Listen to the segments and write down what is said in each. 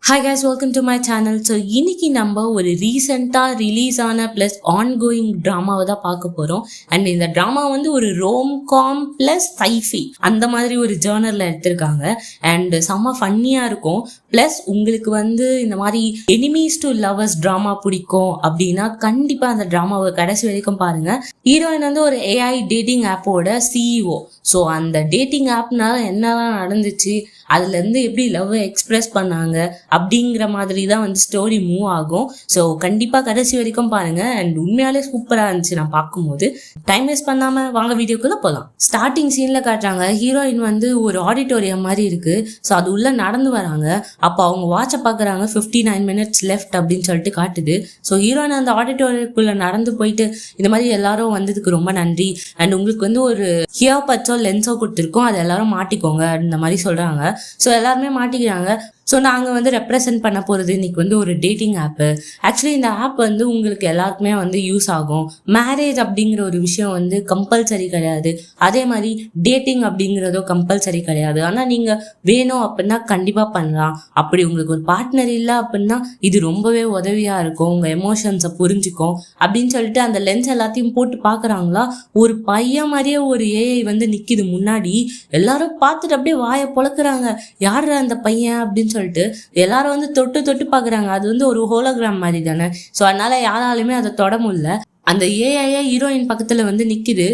Hi guys, welcome to my channel. So இன்னைக்கு நம்ம ஒரு ரீசெண்டாக ரிலீஸ் ஆன ப்ளஸ் ஆன்கோயிங் ட்ராமாவை தான் பார்க்க போகிறோம். அண்ட் இந்த ட்ராமா வந்து ஒரு ரோம்காம் ப்ளஸ் சைஃபி அந்த மாதிரி ஒரு ஜேர்னரில் எடுத்திருக்காங்க. அண்ட் செம்ம ஃபன்னியாக இருக்கும். ப்ளஸ் உங்களுக்கு வந்து இந்த மாதிரி எனிமீஸ் டு லவர்ஸ் ட்ராமா பிடிக்கும் அப்படின்னா கண்டிப்பாக அந்த ட்ராமாவை கடைசி வரைக்கும் பாருங்கள். ஹீரோயின் வந்து ஒரு ஏஐ டேட்டிங் ஆப்போட சிஇஓ. ஸோ அந்த டேட்டிங் ஆப்னால என்னெல்லாம் நடந்துச்சு, அதுலேருந்து எப்படி லவ்வை எக்ஸ்பிரஸ் பண்ணாங்க அப்படிங்கிற மாதிரி தான் வந்து ஸ்டோரி மூவ் ஆகும். ஸோ கண்டிப்பாக கடைசி வரைக்கும் பாருங்கள். அண்ட் உண்மையாலே சூப்பராக இருந்துச்சு நான் பார்க்கும்போது. டைம் வேஸ்ட் பண்ணாமல் வாங்க வீடியோக்குள்ளே போகலாம். ஸ்டார்டிங் சீனில் காட்டுறாங்க ஹீரோயின் வந்து ஒரு ஆடிட்டோரியம் மாதிரி இருக்குது. ஸோ அது உள்ளே நடந்து வராங்க. அப்போ அவங்க வாட்சை பார்க்குறாங்க, 59 minutes லெஃப்ட் அப்படின்னு சொல்லிட்டு காட்டுது. ஸோ ஹீரோயின் அந்த ஆடிட்டோரியத்துக்குள்ளே நடந்து போயிட்டு இந்த மாதிரி எல்லாரும் வந்ததுக்கு ரொம்ப நன்றி, அண்ட் உங்களுக்கு வந்து ஒரு ஹியர் பட்ஸோ லென்ஸோ கொடுத்துருக்கோம், அது எல்லாரும் மாட்டிக்கோங்க இந்த மாதிரி சொல்கிறாங்க. ஸோ எல்லாருமே மாட்டிக்கிறாங்க. ஸோ நாங்கள் வந்து ரெப்ரசென்ட் பண்ண போகிறது இன்றைக்கி வந்து ஒரு டேட்டிங் ஆப்பு. ஆக்சுவலி இந்த ஆப் வந்து உங்களுக்கு எல்லாருக்குமே வந்து யூஸ் ஆகும். மேரேஜ் அப்படிங்கிற ஒரு விஷயம் வந்து கம்பல்சரி கிடையாது. அதே மாதிரி டேட்டிங் அப்படிங்கிறதோ கம்பல்சரி கிடையாது. ஆனால் நீங்கள் வேணும் அப்படின்னா கண்டிப்பாக பண்ணலாம். அப்படி உங்களுக்கு ஒரு பார்ட்னர் இல்லை அப்படின்னா இது ரொம்பவே உதவியாக இருக்கும். உங்கள் எமோஷன்ஸை புரிஞ்சுக்கும் அப்படின்னு சொல்லிட்டு அந்த லென்ஸ் எல்லாத்தையும் போட்டு பார்க்குறாங்களா. ஒரு பையன் மாதிரியே ஒரு ஏஐ வந்து நிற்கிது முன்னாடி. எல்லாரும் பார்த்துட்டு அப்படியே வாயை பொழக்கிறாங்க, யார் அந்த பையன் அப்படின்னு சொல்லிட்டு எல்லாரும் வந்து தொட்டு தொட்டு பாக்குறாங்க. அது வந்து ஒரு ஹோலோகிராம் மாதிரி தானே. ஸோ அதனால யாராலுமே அதை தொட முடியல. அந்த ஏஐ ஹீரோயின் பக்கத்துல வந்து நிக்குது.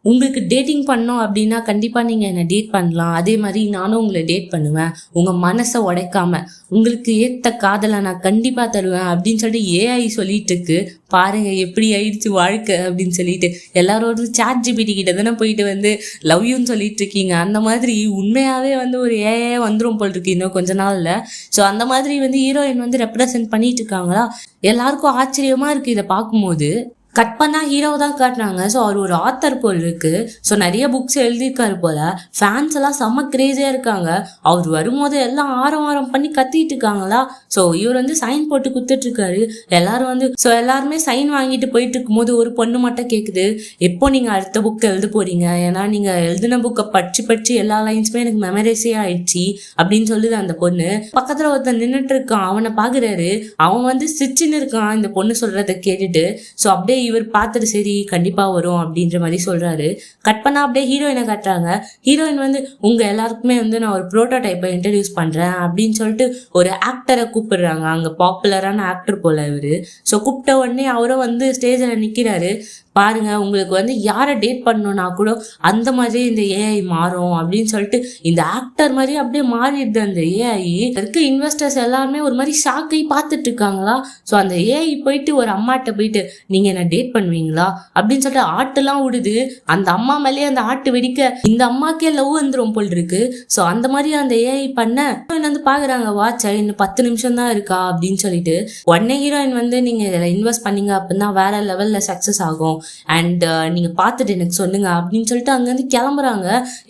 உங்களுக்கு டேட்டிங் பண்ணோம் அப்படின்னா கண்டிப்பாக நீங்கள் என்னை டேட் பண்ணலாம், அதே மாதிரி நானும் உங்களை டேட் பண்ணுவேன், உங்கள் மனசை உடைக்காம உங்களுக்கு ஏற்ற காதலை நான் கண்டிப்பாக தருவேன் அப்படின்னு சொல்லிட்டு ஏஐ சொல்லிட்டு இருக்கு. பாருங்க எப்படி ஆயிடுச்சு வாழ்க்கை அப்படின்னு சொல்லிட்டு. எல்லாரோட சாட் ஜிபிடி கிட்ட தானே போயிட்டு வந்து லவ் யூன்னு சொல்லிட்டு இருக்கீங்க. அந்த மாதிரி உண்மையாகவே வந்து ஒரு ஏஐ வந்துடும் போல் இருக்கு இன்னும் கொஞ்ச நாளில். ஸோ அந்த மாதிரி வந்து ஹீரோயின் வந்து ரெப்ரசென்ட் பண்ணிட்டு இருக்காங்களா. எல்லாருக்கும் ஆச்சரியமாக இருக்குது இதை பார்க்கும்போது. கட் பண்ணால் ஹீரோ தான் காட்டுறாங்க. ஸோ அவர் ஒரு ஆத்தர் போல் இருக்கு. ஸோ நிறைய புக்ஸ் எழுதியிருக்காரு போல. ஃபேன்ஸ் எல்லாம் செம்ம கிரேஸியாக இருக்காங்க. அவர் வரும்போது எல்லாம் ஆரம் பண்ணி கத்திட்டு இருக்காங்களா. ஸோ இவர் வந்து சைன் போட்டு குத்துட்டு இருக்காரு. எல்லாரும் வந்து ஸோ எல்லாருமே சைன் வாங்கிட்டு போயிட்டு இருக்கும்போது ஒரு பொண்ணு மட்டும் கேட்குது, எப்போ நீங்கள் அடுத்த புக் எழுத போறீங்க, ஏன்னா நீங்கள் எழுதின புக்கை படிச்சு எல்லா லைன்ஸுமே எனக்கு மெமரைஸே ஆயிடுச்சு அப்படின்னு சொல்லுது அந்த பொண்ணு. பக்கத்தில் ஒருத்தன் நின்றுட்டு இருக்கான், அவனை பார்க்குறாரு. அவன் வந்து சிரிச்சுன்னு இருக்கான் இந்த பொண்ணு சொல்றதை கேட்டுட்டு. ஸோ அப்படியே இவர் பார்த்துட்டு சரி கண்டிப்பா வரும் அப்படின்ற மாதிரி சொல்றாரு. கட் பண்ணா அப்படியே ஹீரோயினை காட்டுறாங்க. ஹீரோயின் வந்து உங்க எல்லாருக்குமே வந்து நான் ஒரு ப்ரோட்டோடைப்பை இன்ட்ரடியூஸ் பண்றேன் அப்படின்னு சொல்லிட்டு ஒரு ஆக்டரை கூப்பிடுறாங்க. அங்க பாப்புலரான ஆக்டர் போல இவரு. ஸோ கூப்பிட்ட உடனே அவரும் வந்து ஸ்டேஜில் நிற்கிறாரு. பாருங்க உங்களுக்கு வந்து யாரை டேட் பண்ணணும்னா கூட அந்த மாதிரி இந்த ஏஐ மாறும் அப்படின்னு சொல்லிட்டு இந்த ஆக்டர் மாதிரி அப்படியே மாறிடுது அந்த ஏஐ. இருக்க இன்வெஸ்டர்ஸ் எல்லாருமே ஒரு மாதிரி ஷாக்கை பார்த்துட்டு இருக்காங்களா. ஸோ அந்த ஏஐ போயிட்டு ஒரு அம்மாட்ட போயிட்டு நீங்க என்ன டேட் பண்ணுவீங்களா அப்படின்னு சொல்லிட்டு ஆட்டெல்லாம் விடுது. அந்த அம்மா மேலேயே அந்த ஆட்டு வெடிக்க இந்த அம்மாக்கே லவ் வந்துடும் போல் இருக்கு. ஸோ அந்த மாதிரி அந்த ஏஐ பண்ண வந்து பாக்குறாங்க, வாட்சா இன்னும் 10 நிமிஷம் தான் இருக்கா அப்படின்னு சொல்லிட்டு. உடனே ஹீரோயின் வந்து நீங்க இதில் இன்வெஸ்ட் பண்ணீங்க அப்படின்னா வேற லெவல்ல சக்சஸ் ஆகும், அண்ட் நீங்கள் பார்த்துட்டு எனக்கு சொல்லுங்க அப்படின்னு சொல்லிட்டு அங்கேருந்து கிளம்புறாங்க.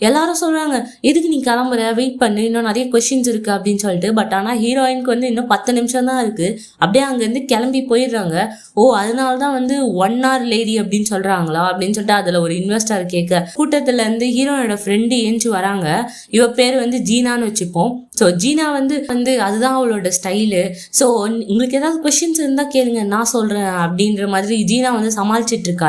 எல்லாரும் சொல்கிறாங்க எதுக்கு நீ கிளம்புற, வெயிட் பண்ணு, இன்னும் நிறைய கொஷின்ஸ் இருக்குது அப்படின்னு சொல்லிட்டு. பட் ஆனால் ஹீரோயினுக்கு வந்து இன்னும் 10 நிமிஷம் தான் இருக்குது. அப்படியே அங்கேருந்து கிளம்பி போயிடுறாங்க. ஓ அதனால தான் வந்து 1 hour லேடி அப்படின்னு சொல்கிறாங்களா அப்படின்னு சொல்லிட்டு அதில் ஒரு இன்வெஸ்டர் கேட்க கூட்டத்துலேருந்து ஹீரோனோட ஃப்ரெண்டு ஏஞ்சி வராங்க. இவ பேர் வந்து ஜீனான்னு வச்சுப்போம். ஸோ ஜீனா வந்து அதுதான் அவளோட ஸ்டைலு. ஸோ உங்களுக்கு ஏதாவது கொஷின்ஸ் இருந்தால் கேளுங்க நான் சொல்கிறேன் அப்படின்ற மாதிரி ஜீனா வந்து சமாளிச்சிட்டு இருக்கா.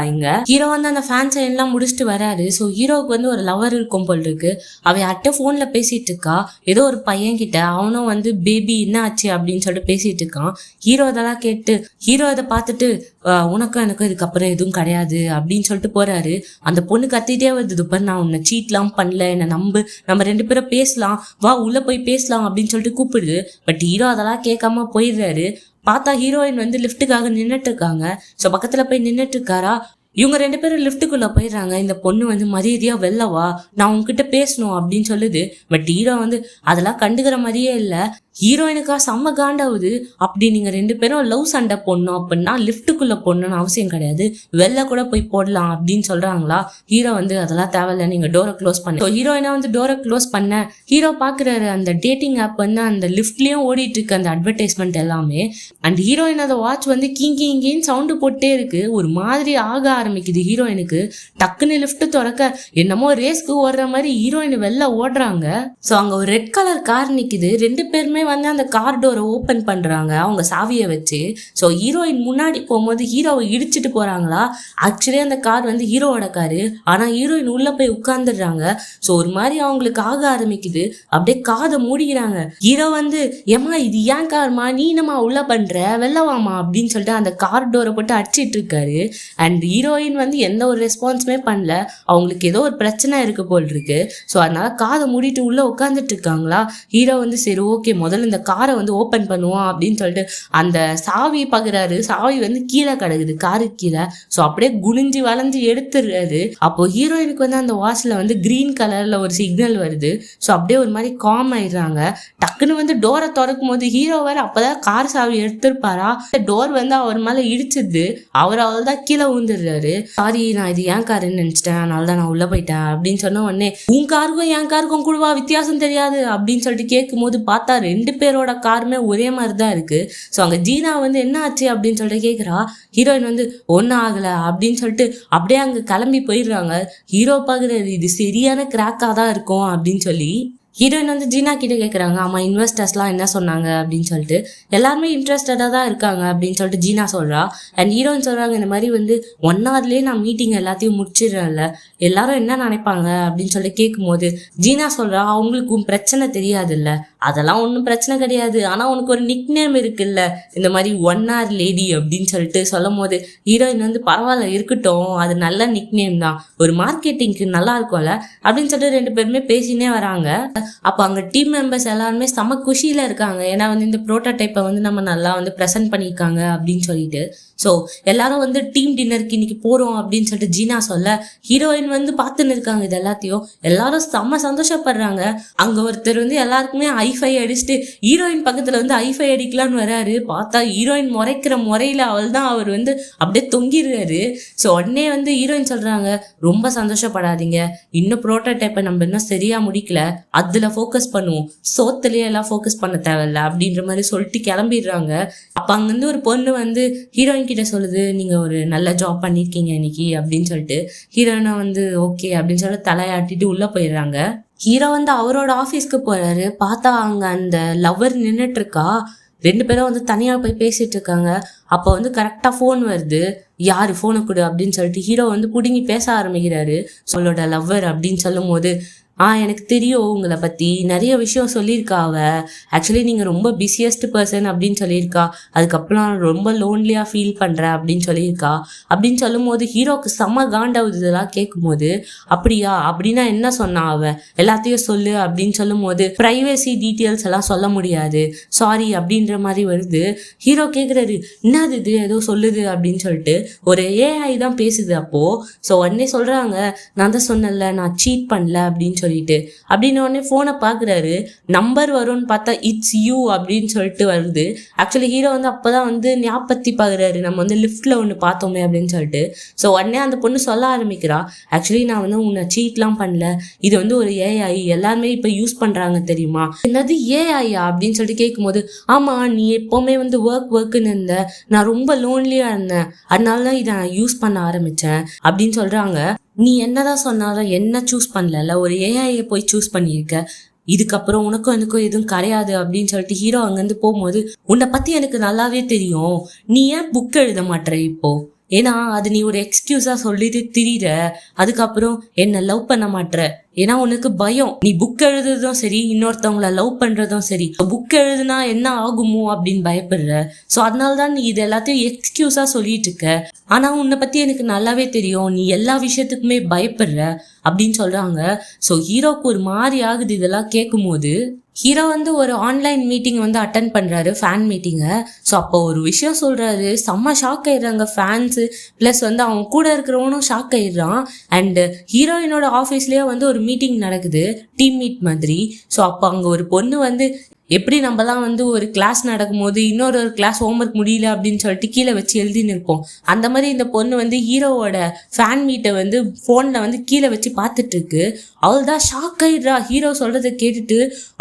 ஹீரோ வந்து அந்த ஃபேன் சைன் எல்லாம் முடிச்சுட்டு வராரு. ஸோ ஹீரோவுக்கு வந்து ஒரு லவர் இருக்கும் போல் இருக்கு. அவ யார்கிட்ட ஃபோன்ல பேசிட்டு இருக்கா ஏதோ ஒரு பையன் கிட்ட. அவனும் வந்து பேபி என்ன ஆச்சு அப்படின்னு சொல்லிட்டு பேசிட்டு இருக்கான். ஹீரோ அதெல்லாம் கேட்டு ஹீரோ அதை பார்த்துட்டு உனக்கும் எனக்கும் இதுக்கப்புறம் எதுவும் கிடையாது அப்படின்னு சொல்லிட்டு போறாரு. அந்த பொண்ணு கத்திட்டே வருது, பாரு நான் உன்னை சீட்லாம் பண்ணல, என்னை நம்பு, நம்ம 2 பேரும் பேசலாம், வா உள்ள போய் பேசலாம் அப்படின்னு சொல்லிட்டு கூப்பிடுது. பட் ஹீரோ அதெல்லாம் கேட்காம போயிடுறாரு. பார்த்தா ஹீரோயின் வந்து லிஃப்ட்டுக்காக நின்றுட்டு இருக்காங்க. ஸோ பக்கத்துல போய் நின்றுட்டு இருக்காரா. இவங்க 2 பேரும் லிஃப்ட்டுக்குள்ள போயிடுறாங்க. இந்த பொண்ணு வந்து மரியாதையா வெள்ளவா, நான் உங்ககிட்ட பேசணும் அப்படின்னு சொல்லுது. பட் ஹீரோ வந்து அதெல்லாம் கண்டுக்கிற மாதிரியே இல்லை. ஹீரோயினுக்கா செம்ம காண்டாவுது. அப்படி நீங்க 2 பேரும் லவ் சண்டை போடணும் அப்படின்னா லிஃப்ட்டுக்குள்ள போடணும்னு அவசியம் கிடையாது, வெளில கூட போய் போடலாம் அப்படின்னு சொல்றாங்களா. ஹீரோ வந்து அதெல்லாம் தேவையில்ல, நீங்க டோரை க்ளோஸ் பண்ண. ஹீரோயினா வந்து டோரை க்ளோஸ் பண்ண ஹீரோ பாக்குறாரு அந்த டேட்டிங் ஆப் வந்து அந்த லிஃப்ட்லயும் ஓடிட்டு இருக்கு அந்த அட்வர்டைஸ்மெண்ட் எல்லாமே. அண்ட் ஹீரோயின் அதை வாட்ச் வந்து கிங்கின்னு சவுண்டு போட்டே இருக்கு. ஒரு மாதிரி ஆக ஆரம்பிக்குது ஹீரோயினுக்கு. டக்குன்னு லிஃப்ட் திறக்க என்னமோ ரேஸ்க்கு ஓடுற மாதிரி ஹீரோயின் வெளில ஓடுறாங்க. ஸோ அங்க ஒரு ரெட் கலர் கார் நிக்குது. 2 பேருமே வந்து அந்த கார் டோரை ஓப்பன் பண்றாங்க அவங்க சாவியை வச்சு. ஸோ ஹீரோயின் முன்னாடி போகும்போது ஹீரோவை இடிச்சிட்டு போறாங்களா, ஆக்சுவலி அந்த கார் வந்து ஹீரோவோட காரு. ஆனா ஹீரோயின் உள்ள போய் உட்கார்ந்துடுறாங்க. ஸோ ஒரு மாதிரி அவங்களுக்கு ஆக ஆரம்பிக்குது. அப்படியே காதை மூடிக்கிறாங்க. ஹீரோ வந்து ஏமா இது ஏன் கார்மா, நீ என்னமா உள்ள பண்ற, வெள்ளவாமா அப்படின்னு சொல்லிட்டு அந்த கார் டோரை போட்டு அடிச்சிட்டு இருக்காரு. அண்ட் ஹீரோயின் வந்து எந்த ஒரு ரெஸ்பான்ஸுமே பண்ணல. அவங்களுக்கு ஏதோ ஒரு பிரச்சனை இருக்கு போல் இருக்கு. ஸோ அதனால காதை மூடிட்டு உள்ள உட்காந்துட்டு இருக்காங்களா. ஹீரோ வந்து சரி ஓகே முதல்ல இந்த காரை வந்து ஓப்பன் பண்ணுவோம் அப்படின்னு சொல்லிட்டு அந்த சாவி பார்க்குறாரு. சாவி வந்து கீழே கிடக்குது காருக்கு கீழே. ஸோ அப்படியே குனிஞ்சு வளைஞ்சு எடுத்துடுறாரு. அப்போ ஹீரோயினுக்கு வந்து அந்த வாட்ச்ல வந்து கிரீன் கலர்ல ஒரு சிக்னல் வருது. ஸோ அப்படியே ஒரு மாதிரி காம் ஆயிடுறாங்க. டக்குன்னு வந்து டோரை திறக்கும் போது ஹீரோ வேற அப்பதான் கார் சாவி எடுத்திருப்பாரா, டோர் வந்து அவர் மேல இடிச்சிது. அவர் தான் கீழே விழுந்துடுறாரு. சாரி நான் இது ஏன் காருன்னு நினைச்சிட்டேன், அதனால தான் நான் உள்ள போயிட்டேன் அப்படின்னு சொன்ன உடனே உன் காருக்கும் என் காருக்கும் கூடவா வித்தியாசம் தெரியாது அப்படின்னு சொல்லிட்டு கேட்கும் போது பார்த்தா 2 பேரோட காருமே ஒரே மாதிரி தான் இருக்கு. ஸோ அங்க ஜீனா வந்து என்ன ஆச்சு அப்படின்னு சொல்லிட்டு கேட்குறா. ஹீரோயின் வந்து ஒன்றும் ஆகலை அப்படின்னு சொல்லிட்டு அப்படியே அங்கே கிளம்பி போயிடுறாங்க. ஹீரோ பார்க்குறாரு இது சரியான கிராக்காக தான் இருக்கும் அப்படின்னு சொல்லி. ஹீரோயின் வந்து ஜீனா கிட்ட கேட்குறாங்க, ஆமாம் இன்வெஸ்டர்ஸ்லாம் என்ன சொன்னாங்க அப்படின்னு சொல்லிட்டு. எல்லாருமே இன்ட்ரெஸ்டடாக தான் இருக்காங்க அப்படின்னு சொல்லிட்டு ஜீனா சொல்கிறா. அண்ட் ஹீரோயின் சொல்கிறாங்க இந்த மாதிரி வந்து 1 hourலேயே நான் மீட்டிங் எல்லாத்தையும் முடிச்சிடுறேன்ல, எல்லாரும் என்ன நினைப்பாங்க அப்படின்னு சொல்லிட்டு கேட்கும்போது ஜீனா சொல்கிறா அவங்களுக்கு உன் பிரச்சனை தெரியாதுல்ல, அதெல்லாம் ஒன்றும் பிரச்சனை கிடையாது, ஆனால் உனக்கு ஒரு நிக் நேம் இருக்குல்ல இந்த மாதிரி 1 hour லேடி அப்படின்னு சொல்லிட்டு சொல்லும் போது ஹீரோயின் வந்து பரவாயில்ல இருக்கட்டும், அது நல்ல நிக் நேம் தான், ஒரு மார்க்கெட்டிங்க்கு நல்லா இருக்கும்ல அப்படின்னு சொல்லிட்டு 2 பேருமே பேசினே வராங்க. அப்போ அங்கே டீம் மெம்பர்ஸ் எல்லாருமே செம குஷியில் இருக்காங்க. ஏன்னா வந்து இந்த ப்ரோட்டோடைப்பை வந்து நம்ம நல்லா வந்து ப்ரெசென்ட் பண்ணியிருக்காங்க அப்படின்னு சொல்லிட்டு. ஸோ எல்லாரும் வந்து டீம் டின்னருக்கு இன்னைக்கு போகிறோம் அப்படின்னு சொல்லிட்டு ஜீனா சொல்ல ஹீரோயின் வந்து பார்த்துன்னு இருக்காங்க. இது எல்லாத்தையும் எல்லாரும் செம்ம சந்தோஷப்படுறாங்க. அங்கே ஒருத்தர் வந்து எல்லாருக்குமே ஐஃபை அடிச்சுட்டு ஹீரோயின் பக்கத்தில் வந்து ஐஃபை அடிக்கலான்னு வராரு. பார்த்தா ஹீரோயின் முறைக்கிற முறையில் அவள் தான் அவர் வந்து அப்படியே தொங்கிடுறாரு. ஸோ உடனே வந்து ஹீரோயின் சொல்கிறாங்க ரொம்ப சந்தோஷப்படாதீங்க, இன்னும் ப்ரோட்டோடைப்பை நம்ம இன்னும் சரியாக முடிக்கல, அதில் ஃபோக்கஸ் பண்ணுவோம், சோத்துலேயே எல்லாம் ஃபோக்கஸ் பண்ண தேவையில்ல அப்படின்ற மாதிரி சொல்லிட்டு கிளம்பிடுறாங்க. அப்போ அங்கேருந்து ஒரு பொண்ணு வந்து ஹீரோயின் கிட்ட சொல்லுது நீங்கள் ஒரு நல்ல ஜாப் பண்ணியிருக்கீங்க இன்னைக்கு அப்படின்னு சொல்லிட்டு. ஹீரோயினை வந்து ஓகே அப்படின்னு சொல்லிட்டு தலையாட்டிட்டு உள்ளே போயிடுறாங்க. ஹீரோ வந்து அவரோட ஆஃபீஸ்க்கு போகிறாரு. பார்த்தா அங்கே அந்த லவ்வர் நின்றுட்டு இருக்கா. 2 பேரும் வந்து தனியாக போய் பேசிட்டு இருக்காங்க. அப்போ வந்து கரெக்டாக ஃபோன் வருது. யார் ஃபோனை கொடு அப்படின்னு சொல்லிட்டு ஹீரோ வந்து பிடுங்கி பேச ஆரம்பிக்கிறாரு. அவளோட லவ்வர் அப்படின்னு சொல்லும் போது எனக்கு தெரியும் உங்களை பற்றி நிறைய விஷயம் சொல்லியிருக்கா அவ, ஆக்சுவலி நீங்கள் ரொம்ப பிஸியஸ்ட் பர்சன் அப்படின்னு சொல்லியிருக்கா, அதுக்கப்புறம் ரொம்ப லோன்லியாக ஃபீல் பண்ணுறேன் அப்படின்னு சொல்லியிருக்கா அப்படின்னு சொல்லும் போது ஹீரோக்கு செம்ம காண்டாவுது. இதெல்லாம் கேட்கும் போது அப்படியா அப்படின்னா என்ன சொன்னா அவ, எல்லாத்தையும் சொல்லு அப்படின்னு சொல்லும் போது ப்ரைவசி டீட்டெயில்ஸ் எல்லாம் சொல்ல முடியாது சாரி அப்படின்ற மாதிரி வருது. ஹீரோ கேட்குறாரு என்னது இது ஏதோ சொல்லுது அப்படின்னு சொல்லிட்டு. ஒரு ஏஐ தான் பேசுது அப்போ. ஸோ உடனே சொல்கிறாங்க நான் தான் சொன்னல நான் சீட் பண்ணல அப்படின்னு சொல்லிட்டு. அப்படின்னு உடனே ஃபோனை பார்க்குறாரு, நம்பர் வரும்னு பார்த்தா இட்ஸ் யூ அப்படின்னு சொல்லிட்டு வருது. ஆக்சுவலி ஹீரோ வந்து அப்போதான் வந்து ஞாபகத்தி பார்க்குறாரு நம்ம வந்து லிஃப்ட்டில் ஒன்று பார்த்தோமே அப்படின்னு சொல்லிட்டு. ஸோ உடனே அந்த பொண்ணு சொல்ல ஆரம்பிக்கிறா, ஆக்சுவலி நான் வந்து உன்னை சீட்லாம் பண்ணல, இது வந்து ஒரு ஏஐ எல்லாருமே இப்போ யூஸ் பண்ணுறாங்க தெரியுமா. என்னது ஏஐயா அப்படின்னு சொல்லிட்டு கேட்கும்போது ஆமாம் நீ எப்போவுமே வந்து ஒர்க்குன்னு இருந்த, நான் ரொம்ப லோன்லியாக இருந்தேன், அதனால தான் இதை நான் யூஸ் பண்ண ஆரம்பித்தேன் அப்படின்னு சொல்கிறாங்க. நீ என்னதான் சொன்னாலும் என்ன சூஸ் பண்ணல, ஒரு ஏஐயை போய் சூஸ் பண்ணியிருக்க, இதுக்கப்புறம் உனக்கும் எனக்கும் எதுவும் கிடையாது அப்படின்னு சொல்லிட்டு ஹீரோ அங்கேருந்து போகும்போது உன்னை பற்றி எனக்கு நல்லாவே தெரியும், நீ ஏன் புக் எழுத மாட்டேற இப்போ, ஏன்னா அது நீ ஒரு எக்ஸ்கியூஸாக சொல்லிட்டு திரியிற, அதுக்கப்புறம் என்னை லவ் பண்ண மாட்டேற, ஏன்னா உனக்கு பயம், நீ புக் எழுதுறதும் சரி இன்னொருத்தவங்களை லவ் பண்றதும் சரி, புக் எழுதுனா என்ன ஆகுமோ அப்படின்னு பயப்படுற, ஸோ அதனால தான் நீ இது எல்லாத்தையும் எக்ஸ்கியூஸா சொல்லிட்டு இருக்க, ஆனா உன்னை பத்தி எனக்கு நல்லாவே தெரியும் நீ எல்லா விஷயத்துக்குமே பயப்படுற அப்படின்னு சொல்றாங்க. ஸோ ஹீரோக்கு ஒரு மாதிரி ஆகுது இதெல்லாம் கேட்கும் போது. ஹீரோ வந்து ஒரு ஆன்லைன் மீட்டிங் வந்து அட்டன் பண்ணுறாரு, ஃபேன் மீட்டிங்கை. ஸோ அப்போ ஒரு விஷயம் சொல்கிறாரு, செம்ம ஷாக் ஆயிடுறாங்க ஃபேன்ஸு, ப்ளஸ் வந்து அவன் கூட இருக்கிறவனும் ஷாக் ஆயிடுறான். அண்டு ஹீரோயினோட ஆஃபீஸ்லேயே வந்து ஒரு மீட்டிங் நடக்குது, டீம் மீட் மாதிரி. ஸோ அப்போ அங்கே ஒரு பொண்ணு வந்து எப்படி நம்மலாம் வந்து ஒரு கிளாஸ் நடக்கும்போது இன்னொரு கிளாஸ் ஹோம்ஒர்க் முடியல அப்படின்னு சொல்லிட்டு கீழே வச்சு எழுதின்னு இருப்போம், அந்த மாதிரி இந்த பொண்ணு வந்து ஹீரோவோட ஃபேன் மீட்டை வந்து ஃபோனில் வந்து கீழே வச்சு பார்த்துட்டு இருக்கு. அவள் தான் ஷாக் ஆயிடுறா ஹீரோ சொல்கிறத கேட்டுட்டு,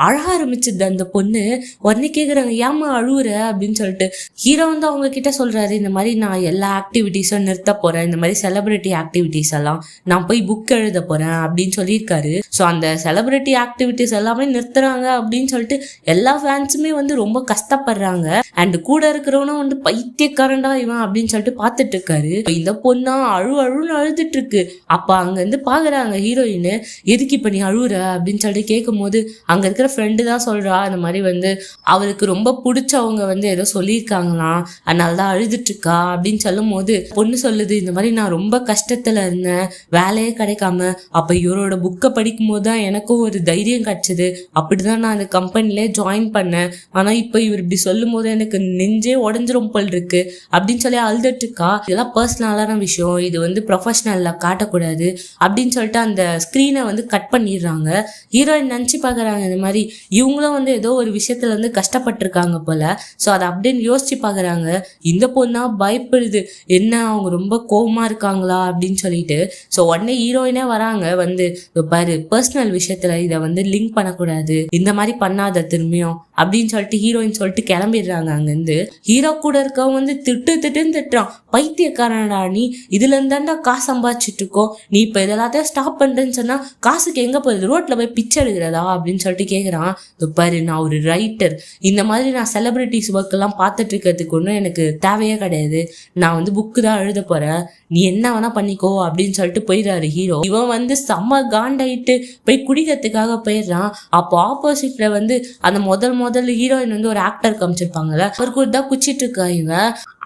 அழ ஆரம்பிச்சுது அந்த பொண்ணு. உடனே கேட்குறாங்க ஏமா அழுவுற அப்படின்னு சொல்லிட்டு. ஹீரோ வந்து அவங்க கிட்ட சொல்கிறாரு, இந்த மாதிரி நான் எல்லா ஆக்டிவிட்டீஸும் நிறுத்த போகிறேன், இந்த மாதிரி செலிப்ரிட்டி ஆக்டிவிட்டீஸ் எல்லாம் நான் போய் புக் எழுத போகிறேன் அப்படின்னு சொல்லியிருக்காரு. ஸோ அந்த செலிப்ரிட்டி ஆக்டிவிட்டீஸ் எல்லாமே நிறுத்துறாங்க அப்படின்னு சொல்லிட்டு எல்லா ஃபேன்ஸுமே வந்து ரொம்ப கஷ்டப்படுறாங்க. அண்ட் கூட இருக்கிறவனும் வந்து பைத்தியக்காரன்டா இவன் அப்படின்னு சொல்லிட்டு பார்த்துட்டு இருக்காரு. இந்த பொண்ணா அழுன்னு அழுதுட்டு இருக்கு. அப்ப அங்க இருந்து பாக்குறாங்க ஹீரோயின், எதுக்கு இப்ப நீ அழுவுற அப்படின்னு சொல்லிட்டு கேட்கும் போது அங்க இருக்கிற ஃப்ரெண்டு தான் சொல்றா, இந்த மாதிரி வந்து அவளுக்கு ரொம்ப பிடிச்சவங்க வந்து ஏதோ சொல்லியிருக்காங்களாம், அதனாலதான் அழுதுட்டு இருக்கா அப்படின்னு சொல்லும் போது பொண்ணு சொல்லுது, இந்த மாதிரி நான் ரொம்ப கஷ்டத்துல இருந்தேன், வேலையே கிடைக்காம, அப்ப இவரோட புக்கை படிக்கும் போதுதான் எனக்கும் ஒரு தைரியம் கிடைச்சது, அப்படிதான் நான் அந்த கம்பெனிலே ஜாயின் பண்ணேன். ஆனா இப்ப இவர் இப்படி சொல்லும் போது எனக்கு நெஞ்சே உடஞ்சிரும் போல் இருக்கு அப்படின்னு சொல்லி அழுதுட்டு இருக்கா. இதெல்லாம் பர்சனலான விஷயம், இது வந்து ப்ரொஃபஷனல்ல காட்டக்கூடாது அப்படின்னு சொல்லிட்டு அந்த ஸ்கிரீனை வந்து கட் பண்ணிடுறாங்க. ஹீரோயின் நினைச்சு பாக்குறாங்க, இந்த மாதிரி இவங்களும் வந்து ஏதோ ஒரு விஷயத்துல வந்து கஷ்டப்பட்டிருக்காங்க போல. ஸோ அதை அப்படின்னு யோசிச்சு பாக்குறாங்க. இந்த பொண்ணா பயப்படுது, என்ன அவங்க ரொம்ப கோவமா இருக்காங்களா அப்படின்னு சொல்லிட்டு. ஸோ உடனே ஹீரோயினே வராங்க, வந்து பாரு பர்சனல் விஷயத்துல இதை வந்து லிங்க் பண்ணக்கூடாது, இந்த மாதிரி பண்ணாத திரும்பியும் அப்படின்னு சொல்லிட்டு ஹீரோயின் சொல்லிட்டு கிளம்பிடுறாங்க அங்கிருந்து. ஹீரோ கூட இருக்கவங்க வந்து திட்டுன்னு திட்டுறான், பைத்தியக்காரனடா நீ, இதுல இருந்தாண்டா காசு சம்பாதிச்சுட்டு இருக்கோம், நீ இப்ப இதெல்லாத்தையும் ஸ்டாப் பண்றேன்னு சொன்னா காசுக்கு எங்க போகுது, ரோட்ல போய் பிச்சை எடுக்கிறதா அப்படின்னு சொல்லிட்டு கேக்குறான். பாரு நான் ஒரு ரைட்டர், இந்த மாதிரி நான் செலிபிரிட்டிஸ் ஒர்க் எல்லாம் பார்த்துட்டு இருக்கிறதுக்கு ஒன்றும் எனக்கு தேவையே கிடையாது, நான் வந்து புக்கு தான் எழுத போறேன், நீ என்ன வேணா பண்ணிக்கோ அப்படின்னு சொல்லிட்டு போயிடுறாரு ஹீரோ. இவன் வந்து செம்ம காண்டாயிட்டு போய் குடிக்கிறதுக்காக போயிடுறான். அப்போ ஆப்போசிட்ல வந்து அந்த முதல்ல ஹீரோயின் வந்து ஒரு ஆக்டர் காமிச்சிருப்பாங்கல்ல, அவர் கூட தான் குச்சிட்டு இருக்காங்க.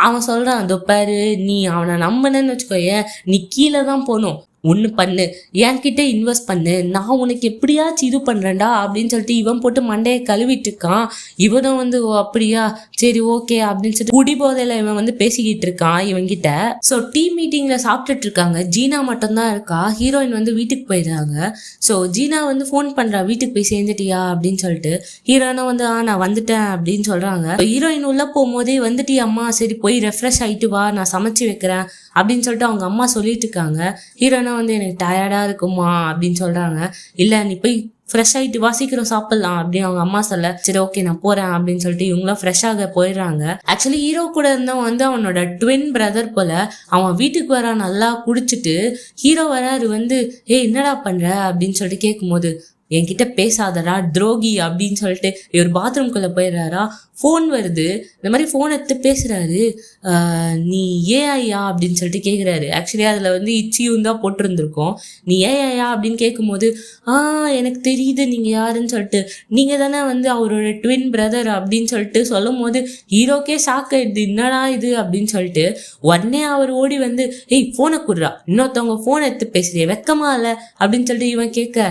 அவன் சொல்றான், பாரு நீ அவனை நம்பினன்னு வச்சுக்கோயேன், நீ கீழே தான் போகணும், ஒன்று பண்ணு, என்கிட்ட இன்வெஸ்ட் பண்ணு, நான் உனக்கு எப்படியாச்சும் இது பண்ணுறேன்டா அப்படின்னு சொல்லிட்டு இவன் போட்டு மண்டையை கழுவிட்டு இருக்கான். இவனும் வந்து அப்படியா சரி ஓகே அப்படின்னு சொல்லிட்டு குடி போதையில இவன் வந்து பேசிக்கிட்டு இருக்கான் இவன்கிட்ட. ஸோ டீம் மீட்டிங்ல சாப்பிட்டுட்டு இருக்காங்க. ஜீனா மட்டும்தான் இருக்கா. ஹீரோயின் வந்து வீட்டுக்கு போயிடுறாங்க. ஸோ ஜீனா வந்து ஃபோன் பண்றா, வீட்டுக்கு போய் சேர்ந்துட்டியா அப்படின்னு சொல்லிட்டு. ஹீரோயினும் வந்து நான் வந்துட்டேன் அப்படின்னு சொல்றாங்க. ஹீரோயின் உள்ள போகும்போதே வந்துட்டியா அம்மா, சரி போய் ரெஃப்ரெஷ் ஆயிட்டு வா, நான் சமைச்சு வைக்கிறேன் அப்படின்னு சொல்லிட்டு அவங்க அம்மா சொல்லிட்டு இருக்காங்க. ஹீரோயினா வந்து எனக்கு டயர்டா இருக்குமா அப்படின்னு சொல்றாங்க. இல்ல நீ போய் ஃப்ரெஷ் ஆகிட்டு வா, சீக்கிரம் சாப்பிடலாம் அப்படின்னு அவங்க அம்மா சொல்ல, சரி ஓகே நான் போறேன் அப்படின்னு சொல்லிட்டு இவங்களும் ஃப்ரெஷ்ஷாக போயிடுறாங்க. ஆக்சுவலி ஹீரோ கூட இருந்தவன் வந்து அவனோட ட்வின் பிரதர் போல. அவன் வீட்டுக்கு வர நல்லா குடிச்சிட்டு ஹீரோ வராரு, வந்து என்னடா பண்ற அப்படின்னு சொல்லிட்டு கேட்கும்போது, என்கிட்ட பேசாதடா துரோகி அப்படின்னு சொல்லிட்டு இவர் பாத்ரூம்குள்ள போயிடுறாரா. ஃபோன் வருது, இந்த மாதிரி ஃபோன் எடுத்து பேசுறாரு. நீ ஏஐயா அப்படின்னு சொல்லிட்டு கேட்குறாரு. ஆக்சுவலி அதில் வந்து இச்சியும் தான் போட்டிருந்துருக்கோம். நீ ஏஐயா அப்படின்னு கேட்கும்போது, எனக்கு தெரியுது நீங்கள் யாருன்னு சொல்லிட்டு, நீங்கள் தானே வந்து அவரோட ட்வின் பிரதர் அப்படின்னு சொல்லிட்டு சொல்லும் போது ஹீரோக்கே ஷாக் ஆயிடுது, என்னடா இது அப்படின்னு சொல்லிட்டு. உடனே அவர் ஓடி வந்து, ஃபோனை குடுறா, இன்னொருத்தவங்க ஃபோன் எடுத்து பேசுறிய, வெக்கமா இல்லை அப்படின்னு சொல்லிட்டு இவன் கேட்க,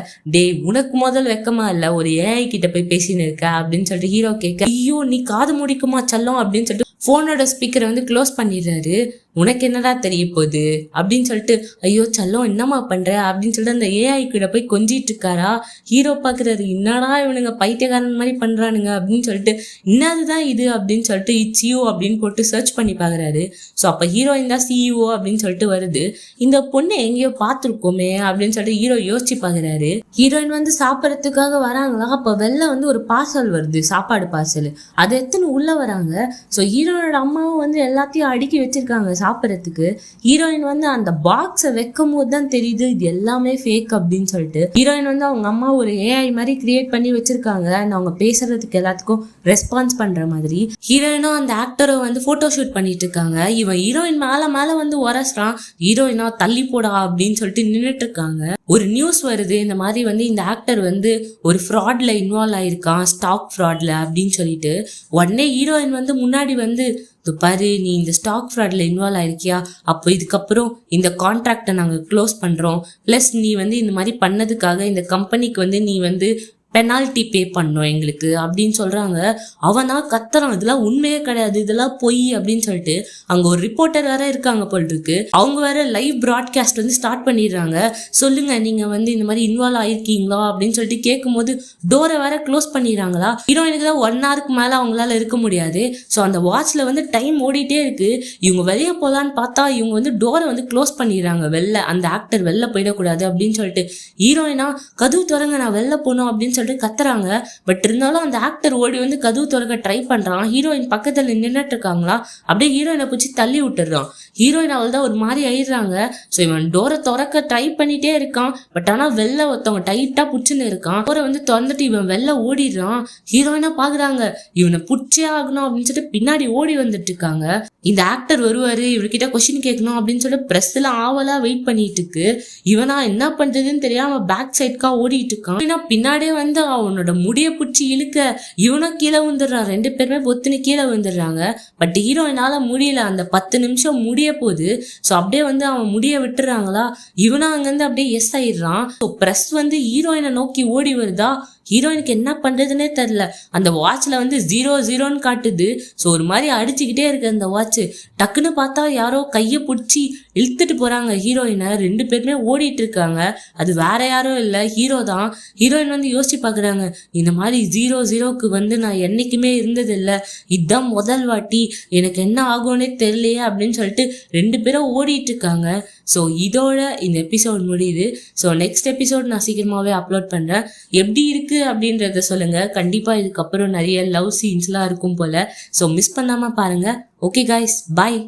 உனக்கு முதல் வெக்கமா இல்லை, ஒரு ஏஐ கிட்ட போய் பேசின்னு இருக்க அப்படின்னு சொல்லிட்டு ஹீரோ கேட்க, ஐயோ நீ காது முடிக்குமா செல்லம் அப்படின்னு சொல்லிட்டு போனோட ஸ்பீக்கரை வந்து க்ளோஸ் பண்ணிடுறாரு. உனக்கு என்னடா தெரிய போகுது அப்படின்னு சொல்லிட்டு, ஐயோ செல்லம் என்னம்மா பண்ற அப்படின்னு சொல்லிட்டு அந்த ஏஐ கிட்ட போய் கொஞ்சிட்டு இருக்காரா. ஹீரோ பாக்குறாரு, என்னடா இவனுங்க பைத்தியக்காரன் மாதிரி பண்றானுங்க அப்படின்னு சொல்லிட்டு, என்னதுதான் இது அப்படின்னு சொல்லிட்டு இச்சியோ அப்படின்னு போட்டு சர்ச் பண்ணி பாக்குறாரு. ஸோ அப்ப ஹீரோயின் தான் சிஇஓ அப்படின்னு சொல்லிட்டு வருது. இந்த பொண்ணு எங்கேயோ பார்த்துருக்கோமே அப்படின்னு சொல்லிட்டு ஹீரோ யோசிச்சு பாக்குறாரு. ஹீரோயின் வந்து சாப்பிட்றதுக்காக வராங்களா, அப்ப வெளில வந்து ஒரு பார்சல் வருது, சாப்பாடு பார்சல். அதை எத்தனை உள்ள வராங்க. ஸோ ஹீரோனோட அம்மாவும் வந்து எல்லாத்தையும் அடுக்கி வச்சிருக்காங்க சாப்பிட்றதுக்கு. ஹீரோயின் வந்து அந்த பாக்ஸை வைக்கும் போது தான் தெரியுது இது எல்லாமே ஃபேக் அப்படின்னு சொல்லிட்டு. ஹீரோயின் வந்து அவங்க அம்மா ஒரு ஏஐ மாதிரி கிரியேட் பண்ணி வச்சிருக்காங்க, அவங்க பேசுறதுக்கு எல்லாத்துக்கும் ரெஸ்பான்ஸ் பண்ற மாதிரி. ஹீரோயினும் அந்த ஆக்டரும் வந்து போட்டோ ஷூட் பண்ணிட்டு இருக்காங்க. இவன் ஹீரோயின் மேல வந்து உரசுறான். ஹீரோயினா தள்ளி போடா அப்படின்னு சொல்லிட்டு நின்றுட்டு இருக்காங்க. ஒரு நியூஸ் வருது, இந்த மாதிரி வந்து இந்த ஆக்டர் வந்து ஒரு ஃப்ராட்ல இன்வால்வ் ஆயிருக்கான், ஸ்டாக் ஃப்ராட்ல அப்படின்னு சொல்லிட்டு. உடனே ஹீரோயின் வந்து முன்னாடி வந்து, பாரு நீ இந்த ஸ்டாக் ஃப்ராட்ல இன்வால்வ் ஆயிருக்கியா, அப்போ இதுக்கப்புறம் இந்த கான்ட்ராக்டை நாங்கள் க்ளோஸ் பண்றோம், பிளஸ் நீ வந்து இந்த மாதிரி பண்ணதுக்காக இந்த கம்பெனிக்கு வந்து நீ வந்து பெனால்ட்டி பே பண்ணோம் எங்களுக்கு அப்படின்னு சொல்றாங்க. அவனா கத்துறான், இதெல்லாம் உண்மையே கிடையாது, இதெல்லாம் பொய் அப்படின்னு சொல்லிட்டு. அங்க ஒரு ரிப்போர்ட்டர் வேற இருக்காங்க போல் இருக்கு, அவங்க வேற லைவ் ப்ராட்காஸ்ட் வந்து ஸ்டார்ட் பண்ணிடுறாங்க. சொல்லுங்க நீங்க வந்து இந்த மாதிரி இன்வால்வ் ஆயிருக்கீங்களா அப்படின்னு சொல்லிட்டு கேட்கும்போது டோரை வேற க்ளோஸ் பண்ணிடுறாங்களா. ஹீரோயினுக்கு தான் 1 ஹவருக்கு மேல அவங்களால இருக்க முடியாது. ஸோ அந்த வாட்ச்ல வந்து டைம் ஓடிட்டே இருக்கு. இவங்க வெளியே போலான்னு பார்த்தா இவங்க வந்து டோரை வந்து க்ளோஸ் பண்ணிடுறாங்க, வெளில அந்த ஆக்டர் வெளில போயிடக்கூடாது அப்படின்னு சொல்லிட்டு. ஹீரோயினா கதவு திறங்க, நான் வெளில போனோம் அப்படின்னு சொல்லிட்டு கத்துறாங்க. பட் இருந்தாலும் அந்த ஆக்டர் ஓடி வந்து கதவு திறக்க ட்ரை பண்றான். ஹீரோயின் பக்கத்துல நின்னுட்டு இருக்காங்களா, அப்படியே ஹீரோயினை பிடிச்சி தள்ளி விட்டுறான். ஹீரோயின் அவள் தான் ஒரு மாதிரி ஆயிடுறாங்க. ஸோ இவன் டோரை திறக்க ட்ரை பண்ணிட்டே இருக்கான். பட் ஆனா வெளில ஒருத்தவங்க டைட்டா புடிச்சுன்னு இருக்கான். டோரை வந்து திறந்துட்டு இவன் வெளில ஓடிடுறான். ஹீரோயினா பாக்குறாங்க, இவனை புடிச்சே ஆகணும் அப்படின்னு சொல்லிட்டு பின்னாடி ஓடி வந்துட்டு இருக்காங்க. இந்த ஆக்டர் வருவாரு, இவர்கிட்ட கொஸ்டின் கேட்கணும் அப்படின்னு சொல்லிட்டு பிரஸ்ல ஆவலா வெயிட் பண்ணிட்டு இருக்கு. இவனா என்ன பண்றதுன்னு தெரியாம பேக் சைட்கா ஓடிட்டு இருக்கான். பின்னாடியே வந்து அவனோட முடிய பிடிச்சி இழுக்க இவனும் கீழே விழுந்துடுறான். 2 பேருமே பொத்துன்னு கீழே விழுந்துடுறாங்க. பட் ஹீரோயினால முடியல. அந்த 10 நிமிஷம் முடிய போகுது. ஸோ அப்படியே வந்து அவன் முடிய விட்டுறாங்களா, இவனும் அங்கிருந்து அப்படியே எஸ் ஆயிடுறான். ஸோ பிரஸ் வந்து ஹீரோயினை நோக்கி ஓடி வருதா, ஹீரோயினுக்கு என்ன பண்றதுன்னே தெரியல. அந்த வாட்ச்ல வந்து 0-0ன்னு காட்டுது. ஸோ ஒரு மாதிரி அடிச்சுக்கிட்டே இருக்கு அந்த வாட்ச். டக்குன்னு பார்த்தா யாரோ கையை பிடிச்சி இழுத்துட்டு போறாங்க ஹீரோயினை. 2 பேருமே ஓடிட்டு இருக்காங்க. அது வேற யாரும் இல்லை, ஹீரோ தான். ஹீரோயின் வந்து யோசிச்சு பாக்குறாங்க, இந்த மாதிரி 0-0க்கு வந்து நான் என்னைக்குமே இருந்தது இல்லை, இதுதான் முதல் வாட்டி, எனக்கு என்ன ஆகும்னே தெரியலையே அப்படின்னு சொல்லிட்டு 2 பேரும் ஓடிட்டு இருக்காங்க. ஸோ இதோட இந்த எபிசோட் முடியுது. ஸோ நெக்ஸ்ட் எபிசோட் நான் சீக்கிரமாவே அப்லோட் பண்றேன். எப்படி இருக்கு அப்படின்றத சொல்லுங்க. கண்டிப்பா இதுக்கப்புறம் நிறைய லவ் சீன்ஸ்லாம் இருக்கும் போல. ஸோ மிஸ் பண்ணாம பாருங்க. ஓகே காய்ஸ், பாய்.